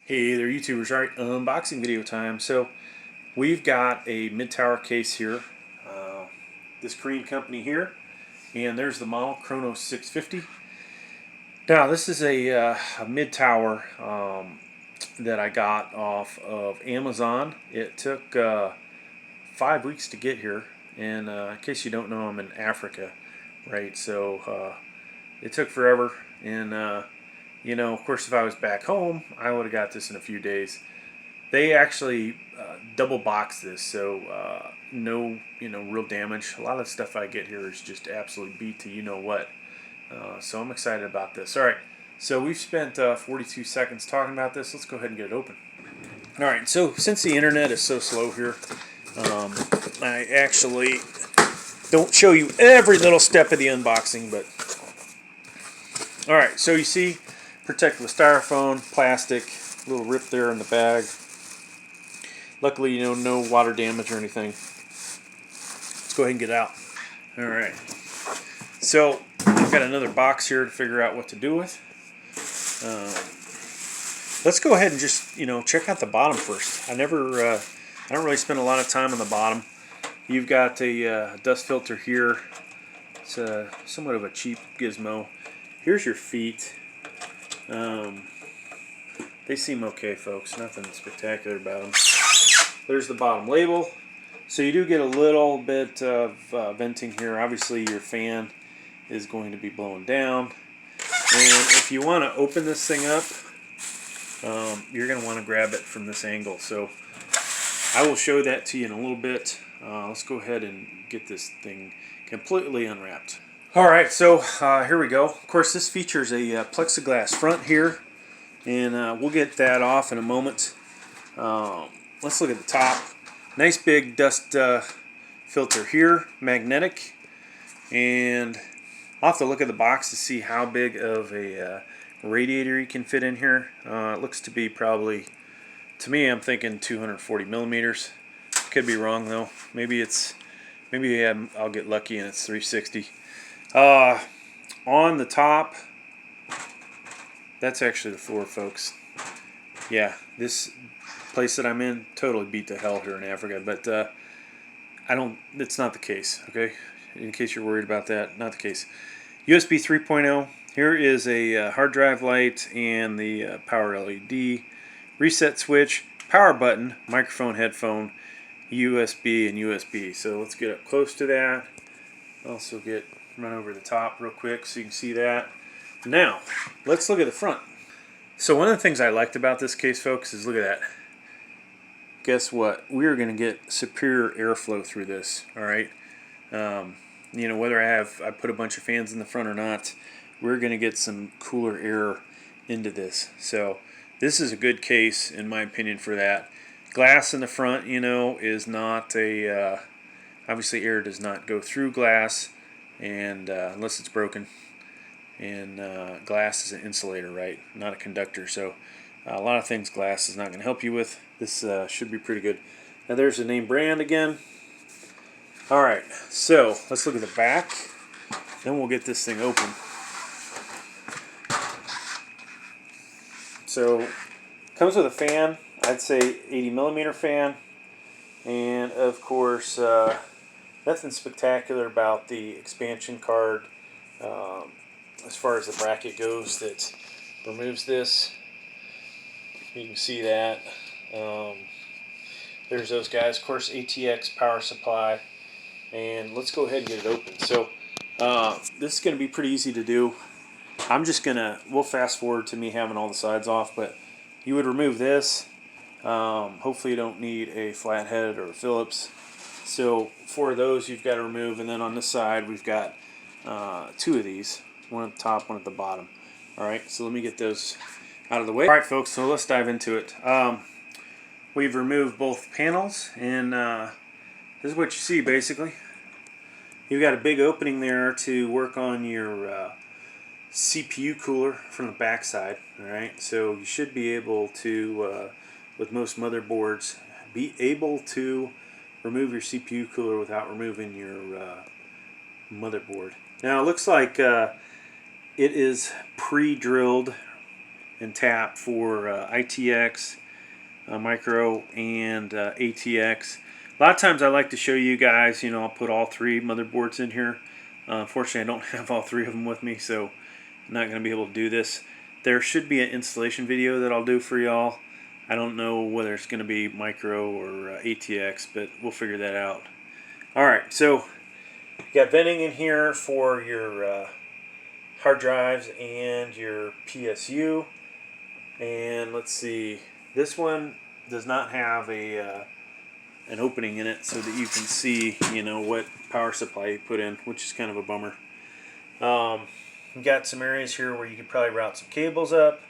Hey there YouTubers, alright, unboxing video time. So we've got a mid-tower case here, this Korean company here, and there's the model Cronos 650. Now this is a mid-tower that I got off of Amazon. It took 5 weeks to get here, and in case you don't know, I'm in Africa, right? So it took forever, and you know, of course, if I was back home, I would have got this in a few days. They actually double box this, so no, real damage. A lot of the stuff I get here is just absolutely beat to you know what. So I'm excited about this. All right, so we've spent 42 seconds talking about this. Let's go ahead and get it open. All right, so since the internet is so slow here, I actually don't show you every little step of the unboxing, but all right, so you see, protected with styrofoam, plastic, little rip there in the bag. Luckily, no water damage or anything. Let's go ahead and get it out. All right. So I've got another box here to figure out what to do with. Let's go ahead and just check out the bottom first. I don't really spend a lot of time on the bottom. You've got a dust filter here. It's somewhat of a cheap gizmo. Here's your feet. They seem okay, folks. Nothing spectacular about them. There's the bottom label. So you do get a little bit of venting here. Obviously your fan is going to be blowing down. And if you want to open this thing up, you're going to want to grab it from this angle. So I will show that to you in a little bit. Let's go ahead and get this thing completely unwrapped. Alright, so here we go. Of course, this features a plexiglass front here, and we'll get that off in a moment. Let's look at the top. Nice big dust filter here, magnetic, and I'll have to look at the box to see how big of a radiator you can fit in here. It looks to be probably, to me, I'm thinking 240 millimeters. Could be wrong though. Maybe I'll get lucky and it's 360. On the top, that's actually the floor, folks. Yeah, this place that I'm in totally beat to hell here in Africa, but it's not the case, okay? In case you're worried about that, not the case. USB 3.0, here is a hard drive light and the power LED, reset switch, power button, microphone, headphone, USB, and USB. So let's get up close to that. Also run over the top real quick so you can see that. Now, let's look at the front. So one of the things I liked about this case, folks, is look at that. Guess what? We're going to get superior airflow through this, all right? Whether I put a bunch of fans in the front or not, we're going to get some cooler air into this. So this is a good case, in my opinion, for that. Glass in the front, is not a... obviously, air does not go through glass, and unless it's broken, and glass is an insulator, right, not a conductor. So a lot of things glass is not going to help you with. This should be pretty good. Now there's the name brand again. Alright, so let's look at the back, then we'll get this thing open. So comes with a fan, I'd say 80 millimeter fan, and of course nothing spectacular about the expansion card as far as the bracket goes that removes this. You can see that. There's those guys. Of course, ATX power supply. And let's go ahead and get it open. So this is going to be pretty easy to do. We'll fast forward to me having all the sides off, but you would remove this. Hopefully you don't need a flathead or a Phillips. So 4 of those you've got to remove, and then on this side we've got 2 of these, one at the top, one at the bottom. Alright, so let me get those out of the way. Alright folks, so let's dive into it. We've removed both panels, and this is what you see basically. You've got a big opening there to work on your CPU cooler from the back side. Alright, so you should be able to, with most motherboards, be able to remove your CPU cooler without removing your motherboard. Now it looks like it is pre-drilled and tap for ITX, micro, and ATX. A lot of times I like to show you guys, I'll put all three motherboards in here. Unfortunately, I don't have all three of them with me, so I'm not going to be able to do this. There should be an installation video that I'll do for y'all. I don't know whether it's going to be micro or ATX, but we'll figure that out. Alright, so you got venting in here for your hard drives and your PSU. And let's see, this one does not have an opening in it so that you can see, what power supply you put in, which is kind of a bummer. You got some areas here where you could probably route some cables up.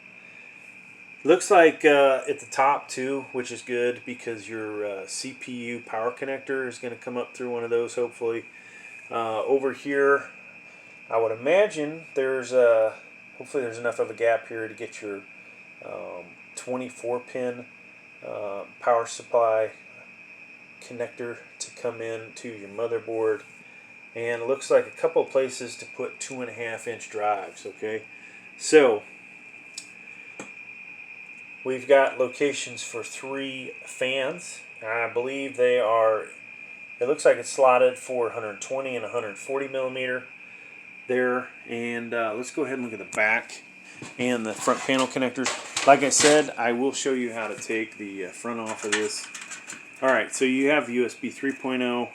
Looks like at the top too, which is good because your CPU power connector is going to come up through one of those hopefully. Over here, I would imagine there's hopefully there's enough of a gap here to get your 24-pin power supply connector to come in to your motherboard. And it looks like a couple of places to put 2.5-inch drives, okay? So we've got locations for 3 fans. I believe they are, it looks like it's slotted for 120 and 140 millimeter there. And let's go ahead and look at the back and the front panel connectors. Like I said, I will show you how to take the front off of this. Alright, so you have USB 3.0.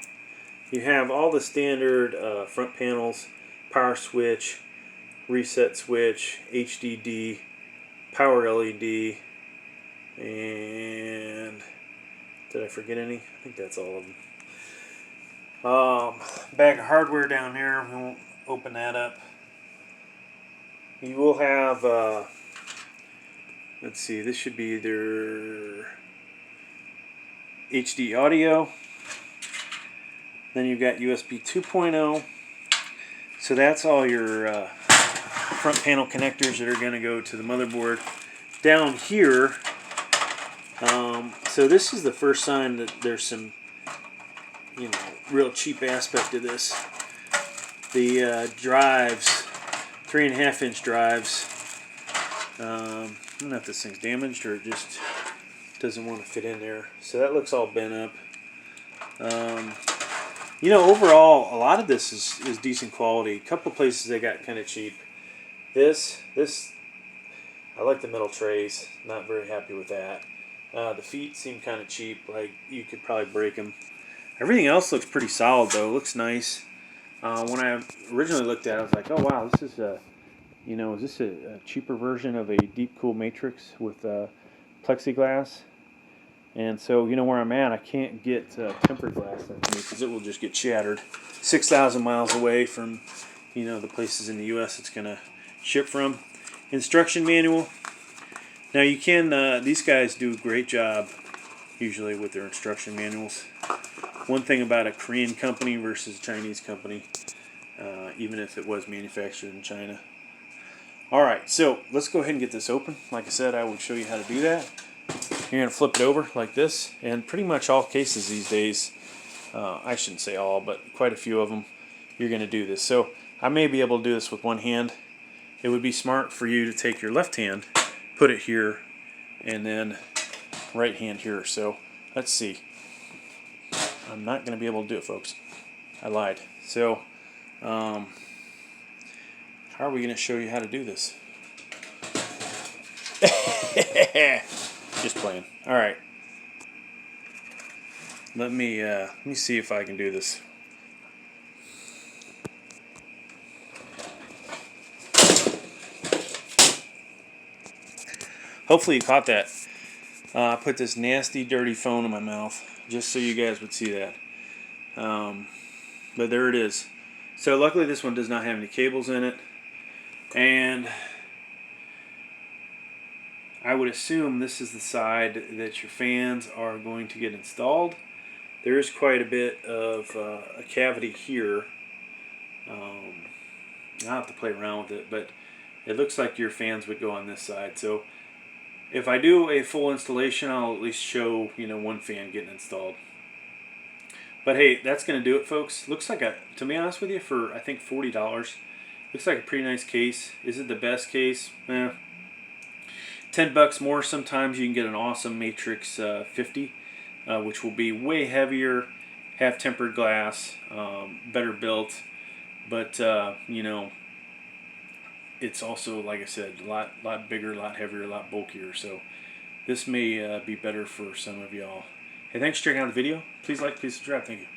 You have all the standard front panels, power switch, reset switch, HDD, power LED, and did I forget any? I think that's all of them. Bag of hardware down there. We won't open that up. You will have, let's see, this should be either HD audio. Then you've got USB 2.0. So that's all your front panel connectors that are going to go to the motherboard. Down here, so this is the first sign that there's some, real cheap aspect to this. The drives, 3.5-inch drives. I don't know if this thing's damaged or it just doesn't want to fit in there. So that looks all bent up. Overall, a lot of this is decent quality. A couple places they got kind of cheap. This, I like the metal trays. Not very happy with that. The feet seem kind of cheap. Like you could probably break them. Everything else looks pretty solid though. Looks nice. When I originally looked at it, I was like, oh wow, this is a, is this a cheaper version of a deep cool matrix with plexiglass? And so, where I'm at, I can't get tempered glass into me because it will just get shattered. 6,000 miles away from, the places in the U.S. it's going to ship from. Instruction manual. Now you can, these guys do a great job usually with their instruction manuals. One thing about a Korean company versus a Chinese company, even if it was manufactured in China. Alright, so let's go ahead and get this open. Like I said, I will show you how to do that. You're going to flip it over like this, and pretty much all cases these days, I shouldn't say all, but quite a few of them, you're going to do this. So I may be able to do this with one hand. It would be smart for you to take your left hand, put it here, and then right hand here. So let's see. I'm not going to be able to do it, folks. I lied. So how are we going to show you how to do this? Just playing. All right. Let me see if I can do this. Hopefully you caught that. I put this nasty, dirty phone in my mouth just so you guys would see that. But there it is. So luckily this one does not have any cables in it, and I would assume this is the side that your fans are going to get installed. There is quite a bit of a cavity here. I'll have to play around with it, but it looks like your fans would go on this side. So if I do a full installation, I'll at least show, one fan getting installed. But hey, that's going to do it, folks. Looks like to be honest with you, for I think $40, looks like a pretty nice case. Is it the best case? $10 more. Sometimes you can get an awesome Matrix 50, which will be way heavier, have tempered glass, better built, but you know, it's also, like I said, a lot bigger, a lot heavier, a lot bulkier. So this may be better for some of y'all. Hey, thanks for checking out the video. Please like, please subscribe. Thank you.